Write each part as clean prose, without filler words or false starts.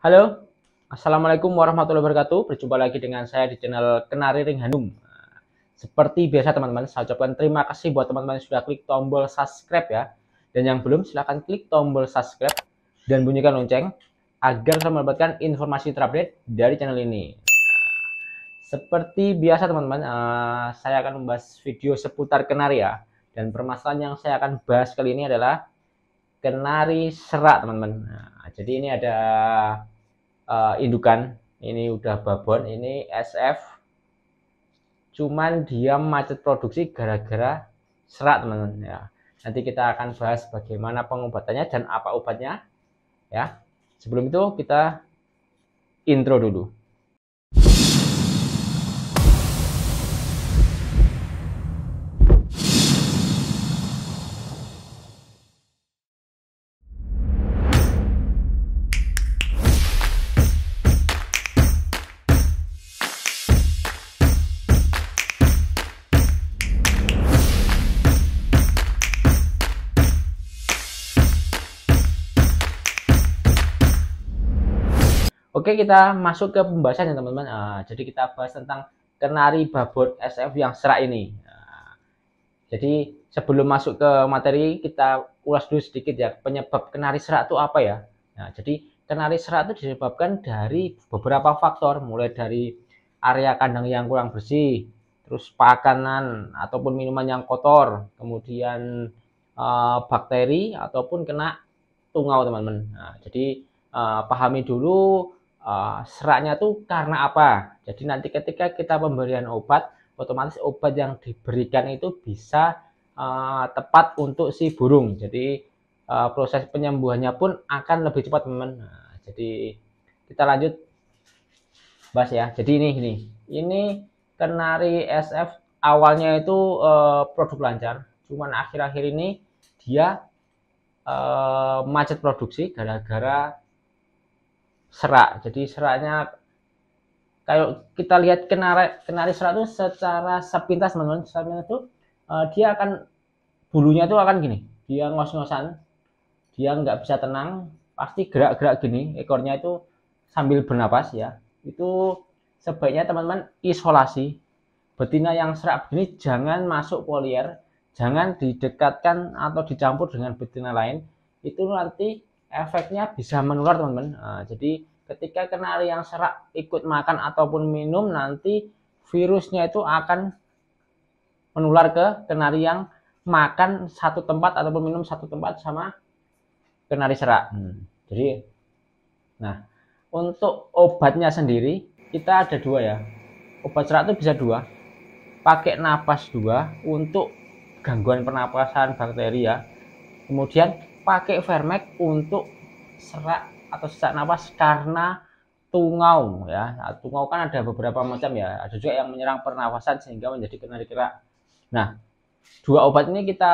Halo, Assalamualaikum warahmatullahi wabarakatuh. Berjumpa lagi dengan saya di channel Kenari Ring Hanum. Seperti biasa teman-teman, saya ucapkan terima kasih buat teman-teman yang sudah klik tombol subscribe ya. Dan yang belum, silahkan klik tombol subscribe dan bunyikan lonceng agar bisa mendapatkan informasi terupdate dari channel ini. Seperti biasa teman-teman, saya akan membahas video seputar kenari ya. Dan permasalahan yang saya akan bahas kali ini adalah kenari serak teman-teman. Jadi ini ada indukan, ini udah babon, ini SF, cuman dia macet produksi gara-gara serak teman-teman ya. Nanti kita akan bahas bagaimana pengobatannya dan apa obatnya ya. Sebelum itu kita intro dulu. Oke, kita masuk ke pembahasannya teman-teman. Jadi kita bahas tentang kenari babon SF yang serak ini. Jadi sebelum masuk ke materi, kita ulas dulu sedikit ya penyebab kenari serak itu apa ya. Nah, jadi kenari serak itu disebabkan dari beberapa faktor, mulai dari area kandang yang kurang bersih, terus pakanan ataupun minuman yang kotor, kemudian bakteri ataupun kena tungau teman-teman. Nah, jadi pahami dulu seraknya tuh karena apa. Jadi nanti ketika kita pemberian obat, otomatis obat yang diberikan itu bisa tepat untuk si burung. Jadi proses penyembuhannya pun akan lebih cepat teman-teman. Nah, jadi kita lanjut bahas ya. Jadi ini kenari SF awalnya itu produk lancar, cuman akhir-akhir ini dia macet produksi gara-gara serak. Jadi seraknya kalau kita lihat kenari serak itu secara sepintas teman-teman, itu dia akan bulunya itu akan gini, dia ngos-ngosan, dia nggak bisa tenang, pasti gerak-gerak gini, ekornya itu sambil bernapas ya. Itu sebaiknya teman-teman isolasi. Betina yang serak begini jangan masuk polier, jangan didekatkan atau dicampur dengan betina lain. Itu nanti efeknya bisa menular teman-teman. Jadi ketika kenari yang serak ikut makan ataupun minum, nanti virusnya itu akan menular ke kenari yang makan satu tempat ataupun minum satu tempat sama kenari serak. Jadi, nah untuk obatnya sendiri kita ada dua ya. Obat serak itu bisa dua. Pakai napas dua untuk gangguan pernapasan bakteri ya. Kemudian pakai Vermac untuk serak atau sesak napas karena tungau ya. Nah, tungau kan ada beberapa macam ya. Ada juga yang menyerang pernapasan sehingga menjadi kenari kerak. Nah, dua obat ini kita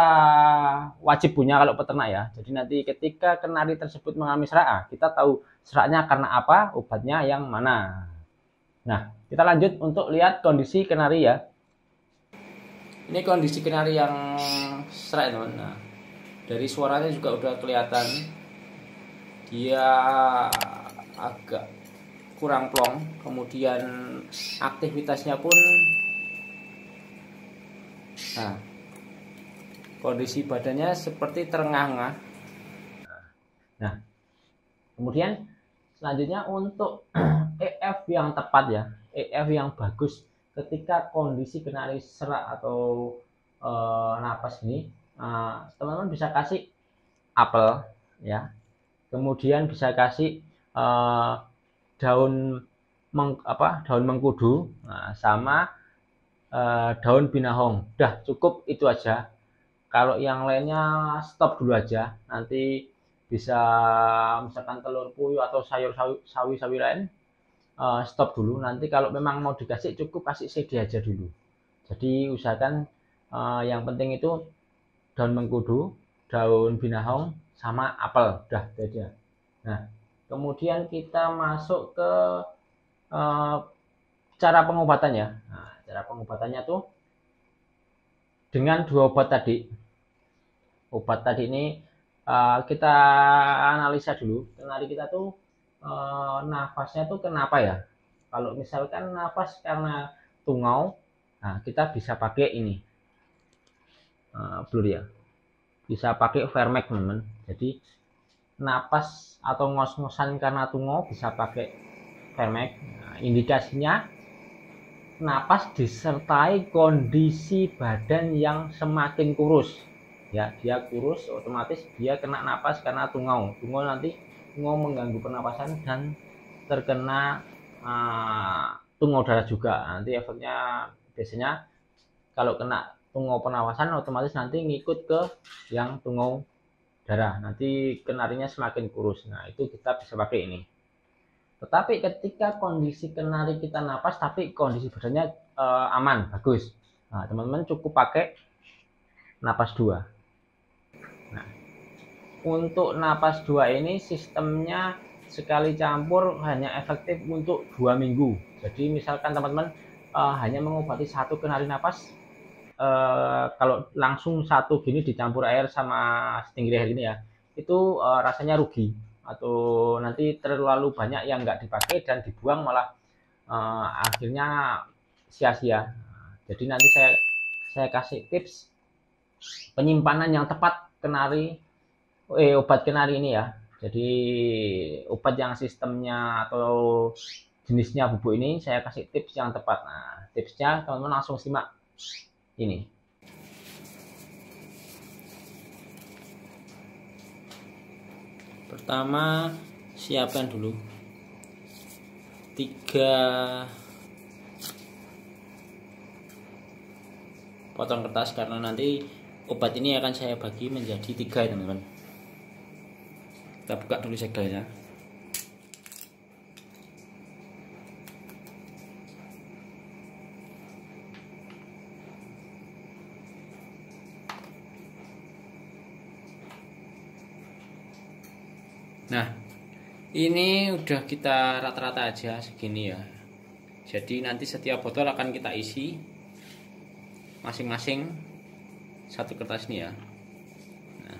wajib punya kalau peternak ya. Jadi nanti ketika kenari tersebut mengalami serak, kita tahu seraknya karena apa, obatnya yang mana. Nah, kita lanjut untuk lihat kondisi kenari ya. Ini kondisi kenari yang serak teman. Nah, dari suaranya juga udah kelihatan dia agak kurang plong, kemudian aktivitasnya pun nah, kondisi badannya seperti terengah-engah. Nah, kemudian selanjutnya untuk EF yang tepat ya, EF yang bagus ketika kondisi kenari serak atau napas ini, teman-teman bisa kasih apel ya, kemudian bisa kasih daun daun mengkudu, sama daun binahong. Udah cukup itu aja. Kalau yang lainnya stop dulu aja. Nanti bisa misalkan telur puyuh atau sayur sawi lain, stop dulu. Nanti kalau memang mau dikasih cukup kasih CD aja dulu. Jadi usahakan yang penting itu daun mengkudu, daun binahong, sama apel. Udah itu aja. Nah, kemudian kita masuk ke cara pengobatannya. Nah, cara pengobatannya tuh dengan dua obat tadi. Obat tadi ini kita analisa dulu. Kenari kita tuh nafasnya tuh kenapa ya? Kalau misalkan nafas karena tungau, nah kita bisa pakai ini, blur ya. Bisa pakai Vermac teman-teman. Jadi napas atau ngos-ngosan karena tungau bisa pakai Vermac. Nah, indikasinya napas disertai kondisi badan yang semakin kurus. Ya, dia kurus, otomatis dia kena napas karena tungau. Tungau nanti tungau mengganggu pernapasan dan terkena tungau darah juga. Nanti efeknya biasanya kalau kena tungau pernapasan otomatis nanti ngikut ke yang tungau darah. Nanti kenarinya semakin kurus. Nah, itu kita bisa pakai ini. Tetapi ketika kondisi kenari kita napas tapi kondisi badannya aman, bagus. Nah, teman-teman cukup pakai napas 2. Nah, untuk napas 2 ini sistemnya sekali campur hanya efektif untuk 2 minggu. Jadi misalkan teman-teman hanya mengobati satu kenari napas, kalau langsung satu gini dicampur air sama setinggi air gini ya, itu rasanya rugi atau nanti terlalu banyak yang nggak dipakai dan dibuang malah akhirnya sia-sia. Jadi nanti saya kasih tips penyimpanan yang tepat kenari obat kenari ini ya. Jadi obat yang sistemnya atau jenisnya bubuk ini saya kasih tips yang tepat. Nah, tipsnya teman-teman langsung simak ini. Pertama, siapkan dulu 3 potong kertas karena nanti obat ini akan saya bagi menjadi 3 ya teman-teman. Kita buka dulu segelnya. Nah, ini udah kita rata-rata aja segini ya. Jadi nanti setiap botol akan kita isi masing-masing satu kertas ini ya. Nah.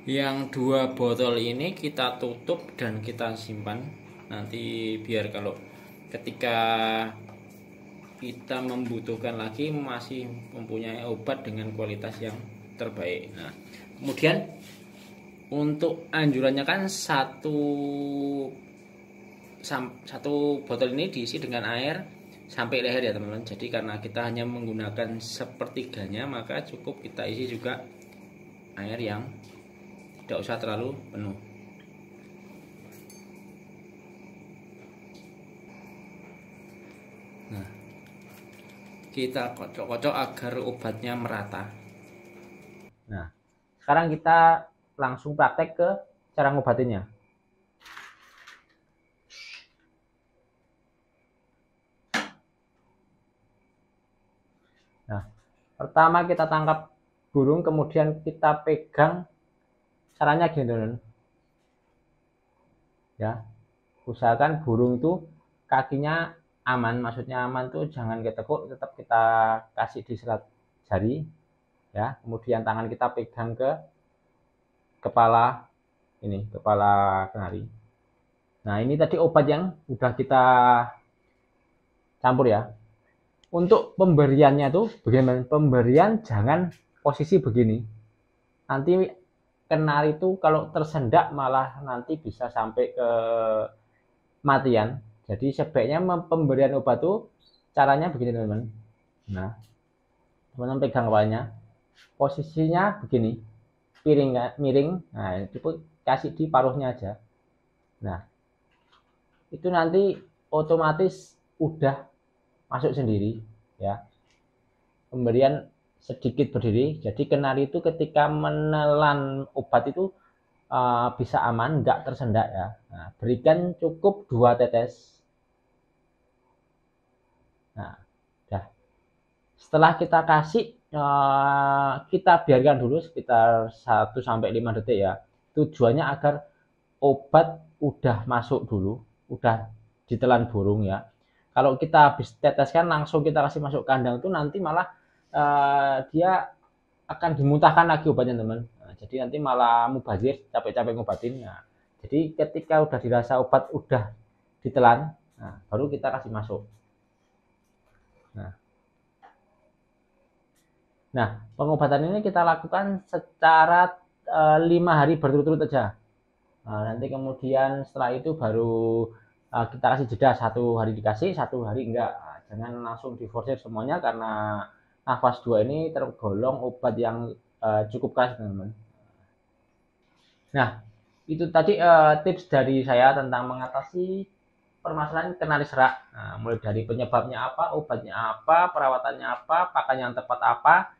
Yang 2 botol ini kita tutup dan kita simpan nanti biar kalau ketika kita membutuhkan lagi masih mempunyai obat dengan kualitas yang terbaik. Nah, kemudian untuk anjurannya kan satu botol ini diisi dengan air sampai leher ya teman-teman. Jadi karena kita hanya menggunakan sepertiganya maka cukup kita isi juga air yang tidak usah terlalu penuh. Nah, kita kocok-kocok agar obatnya merata. Nah, sekarang kita langsung praktek ke cara ngobatinya. Nah, pertama kita tangkap burung, kemudian kita pegang. Caranya gini teman-teman. Ya, usahakan burung itu kakinya aman, maksudnya aman tuh jangan ketekuk, tetap kita kasih di serat jari. Ya, kemudian tangan kita pegang ke kepala ini, kepala kenari. Nah, ini tadi obat yang udah kita campur ya. Untuk pemberiannya tuh bagaimana? Pemberian jangan posisi begini. Nanti kenari itu kalau tersendak malah nanti bisa sampai ke matian. Jadi sebaiknya pemberian obat tuh caranya begini teman-teman. Nah, teman-teman pegang kepalanya. Posisinya begini. Miring. Nah, itu kasih di paruhnya aja. Nah, itu nanti otomatis udah masuk sendiri ya. Pemberian sedikit berdiri, jadi kenari itu ketika menelan obat itu bisa aman, nggak tersendak ya. Nah, berikan cukup 2 tetes. Nah, dah. Setelah kita kasih, kita biarkan dulu sekitar 1-5 detik ya. Tujuannya agar obat udah masuk dulu, udah ditelan burung ya. Kalau kita habis teteskan langsung kita kasih masuk kandang itu nanti malah dia akan dimuntahkan lagi obatnya teman. Nah, jadi nanti malah mubazir, capek-capek ngobatin. Nah, jadi ketika udah dirasa obat udah ditelan, nah, baru kita kasih masuk. Nah, pengobatan ini kita lakukan secara 5 hari berturut-turut aja. Nah, nanti kemudian setelah itu baru kita kasih jeda, 1 hari dikasih, 1 hari enggak. Nah, jangan langsung diforsir semuanya karena nafas 2 ini tergolong obat yang cukup keras teman-teman. Nah, itu tadi tips dari saya tentang mengatasi permasalahan kenari serak. Nah, mulai dari penyebabnya apa, obatnya apa, perawatannya apa, pakan yang tepat apa.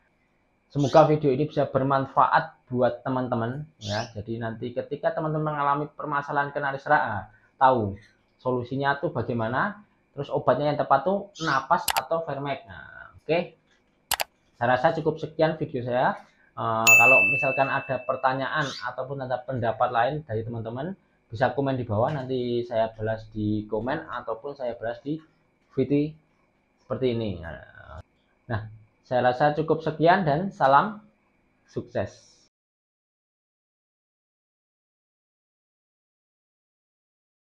Semoga video ini bisa bermanfaat buat teman-teman ya. Jadi nanti ketika teman-teman mengalami permasalahan kenari serak, tahu solusinya tuh bagaimana, terus obatnya yang tepat tuh napas atau Vermac. Nah, oke. Saya rasa cukup sekian video saya. Kalau misalkan ada pertanyaan ataupun ada pendapat lain dari teman-teman, bisa komen di bawah, nanti saya balas di komen ataupun saya balas di VT seperti ini. Nah, saya rasa cukup sekian dan salam sukses.